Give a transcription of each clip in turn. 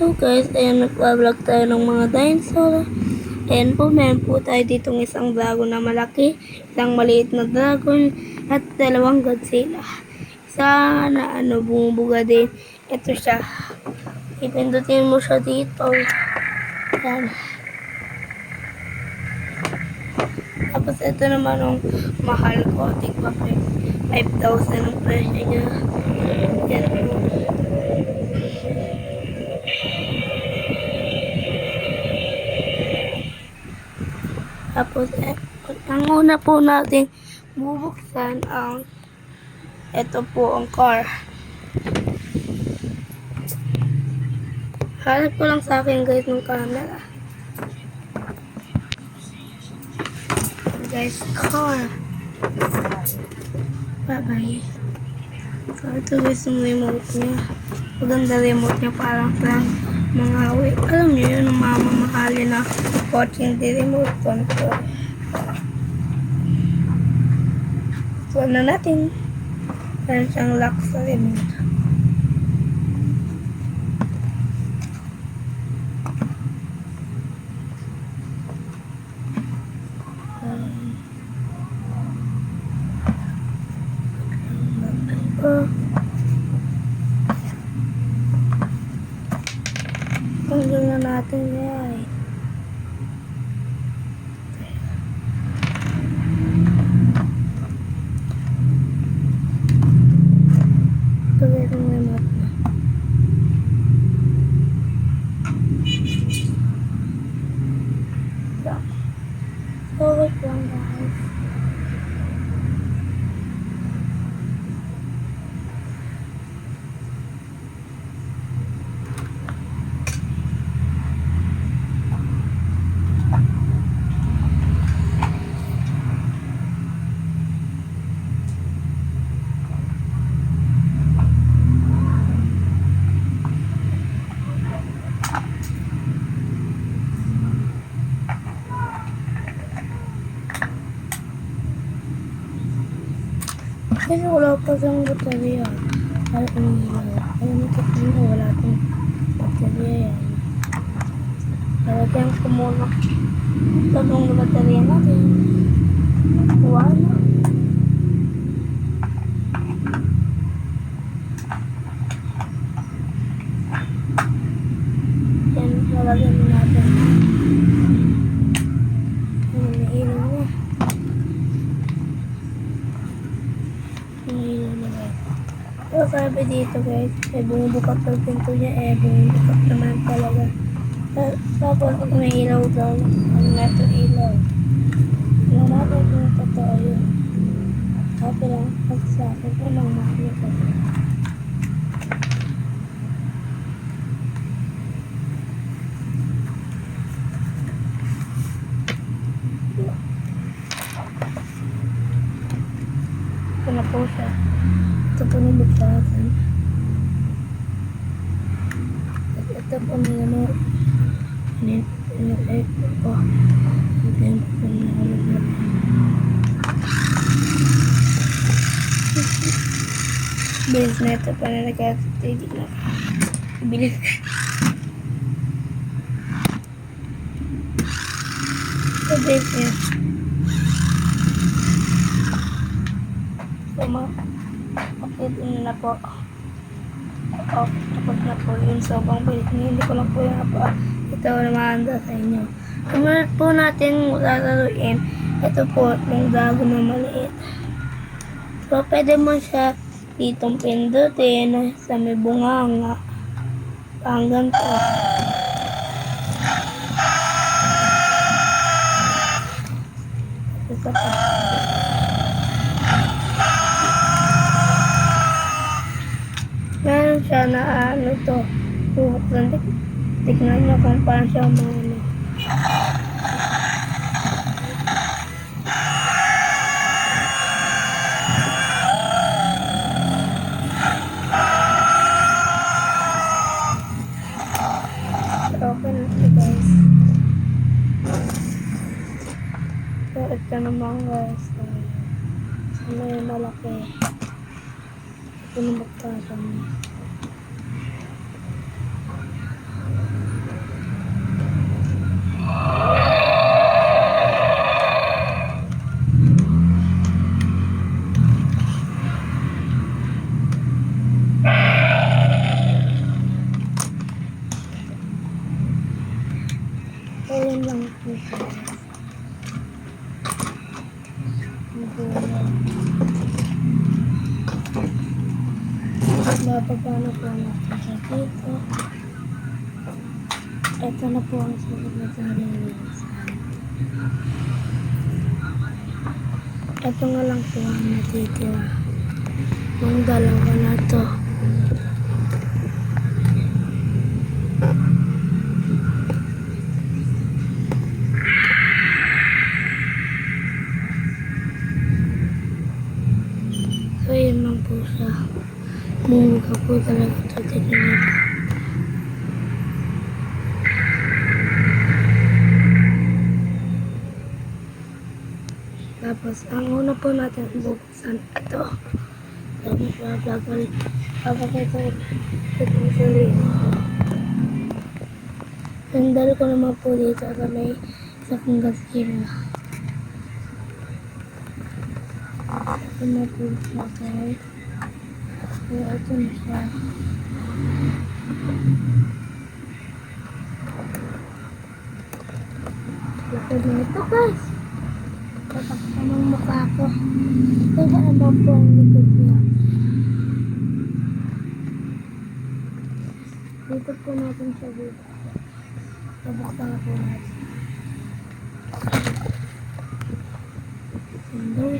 So guys, ayan, nagpa-vlog tayo ng mga dinosaur. Ayan po, meron po tayo ditong isang dragon na malaki, isang maliit na dragon, at dalawang Godzilla. Isa na bumubuga din. Ito siya. Ipindutin mo siya dito. Ayan. Tapos ito naman ang mahal ko. Tigpa 5,000 ang presyo niya. Ayan po. Tapos, ang una po natin bubuksan ang ito po ang car. Harap ko lang sa akin guys ng camera. Guys, car. Bye-bye. So, ito guys yung remote niya. Maganda remote niya, parang mga alam niyo yun, ang mamamahali na watching the remote control. So, na natin. Meron siyang lock sa remote. Tanggal na natin yan. Tawag yung remote na. So, wait lang guys. Kasi wala pa siyang baterya. Alam mo kasi wala pang baterya yan. Lalagyan ko muna itong baterya natin. Wala. Yan, lalagyan natin. So, sabi dito guys, bumubukat ng pinto niya, bumubukat naman talaga. Tapos, pag may ilaw daw, ano na ito ilaw. Alam natin kung totoo yun. Sabi lang, pag sa akin, walang makikita. Ito na po siya. Ito po na buksan. At ito po na ano. Ito po. Ito po na ano. Bilis na ito pa na nagkatitig na. Bilis. Ito bilis niya. Makita nyo na po. Tapos na po yun. Sobrang bilis niya. Hindi ko lang po yung ito naman sa inyo. Sumunod po natin lalaruin. Ito po yung dragon na maliit. So, pwede mo siya ditong pindutin sa may bunganga. Hanggang to. Ito pa. Meron siya na ano to. Bubuksan. Tignan nyo kung paano siya umano. Okay na ito guys. So ito naman guys. Ano yung malaki. Ito na magkasama. Bababa na po natin siya dito. Ito na po ang sulit na nililisan. Ito nga lang po ang natitira. Yung dalawa na to. So yun lang po siya. Mungga po talaga ito. Tignan niyo po. Tapos, ang una po natin bubuksan ito. Tapos, papakita ito sa rin. Sandal ko naman po dito sa may isa kong gasina. Ito na po siya guys. So, ito na siya. Ito na ito guys. Tatakta ng mukha ko. Ito ba naman po ang likod niya. Dito po natin siya dito. Tabuksan na po natin. Sandal.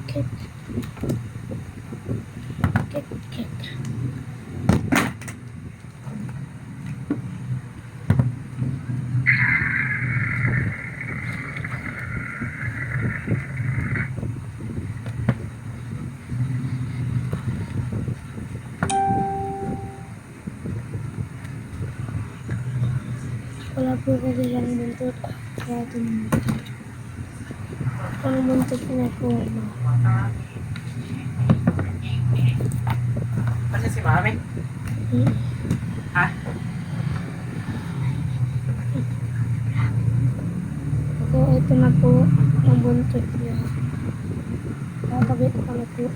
Kit. Wala po kasi siyang buntot. Kaya ito naman. Ang buntot na po. Ano si Mami? Ha? So, ito na po ang buntot niya. Kakabit ko na po.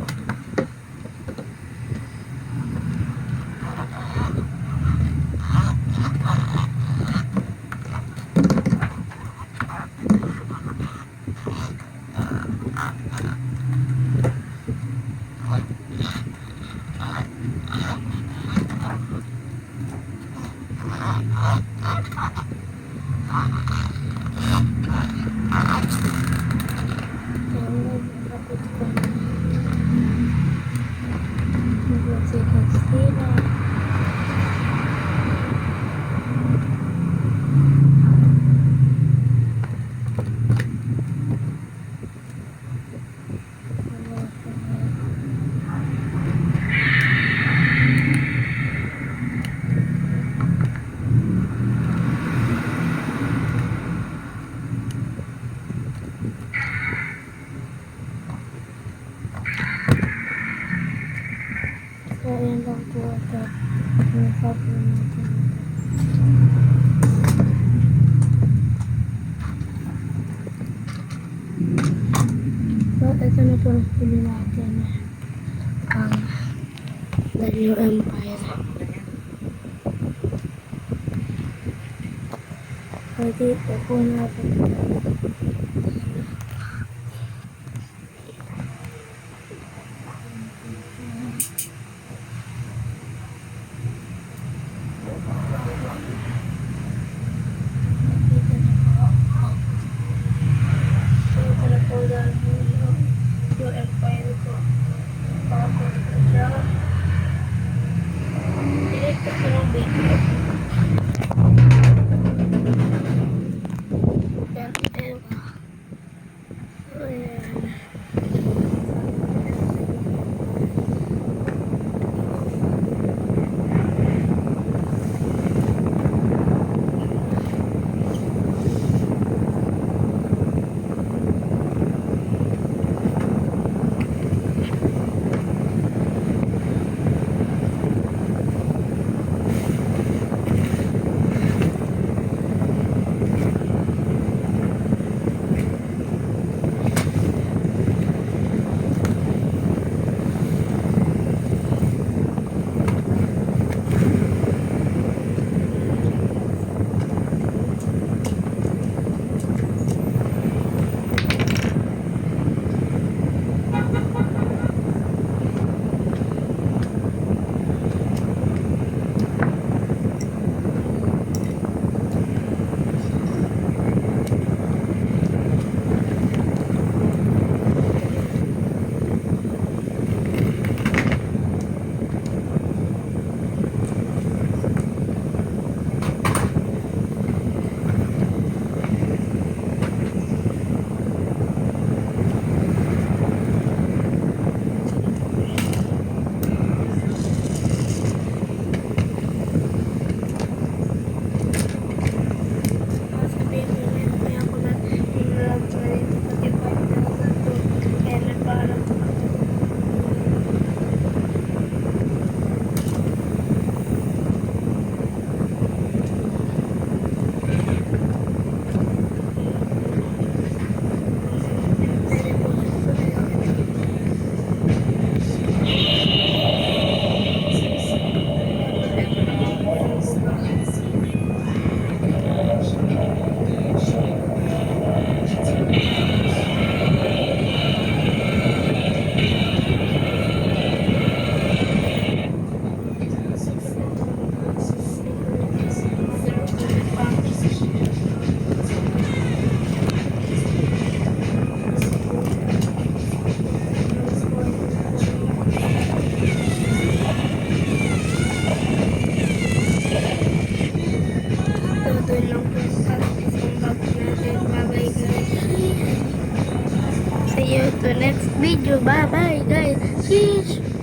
So, ayan lang po ito. Nasa po natin. So, ito na po ang huli natin. Ang The New Empire. So, dito po natin. Yung empire ko. Tapos siya. Direkta ko ng video. Yan, ewa. video. Bye bye guys. Sheesh.